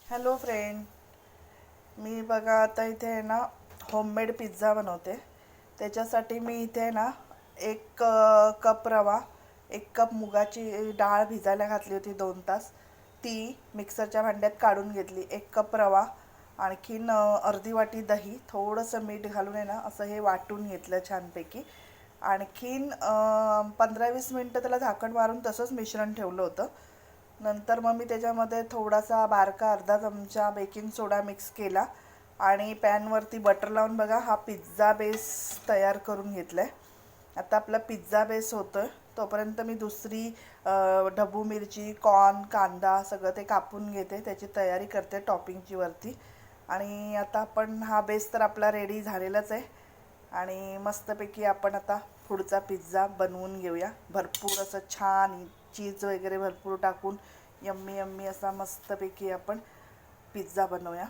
Hello friend, मी बघा आता इथे आहे ना होममेड पिझ्झा बनवते. त्याच्यासाठी मी इथे आहे ना एक कप रवा, एक कप मुगाची डाळ भिजायला घातली होती 2 तास. ती मिक्सरच्या भांड्यात काढून घेतली. एक कप रवा, आणखीन अर्धी वाटी दही, थोडंसं मीठ घालून आहे ना असं हे वाटून घेतलं छानपैकी. आणखीन 15-20 मिनटं त्याला झाकण मारून तसंच मिश्रण ठेवलं होतं. नंतर मग मी त्याच्यामध्ये थोडासा बारका अर्धा चमचा बेकिंग सोडा मिक्स केला आणि पॅनवरती बटर लावून बघा हा पिझ्झा बेस तयार करून घेतला आहे. आता आपला पिझ्झा बेस होतो आहे तोपर्यंत मी दुसरी ढबू मिरची, कॉर्न, कांदा सगळं ते कापून घेते, त्याची तयारी करते टॉपिंगची वरती. आणि आता आपण हा बेस तर आपला रेडी झालेलाच आहे आणि मस्तपैकी आपण आता पुढचा पिझ्झा बनवून घेऊया. भरपूर असं छान चीज वगैरे भरपूर टाकून यम्मी यम्मी असा मस्तपैकी आपण पिझ्झा बनवूया.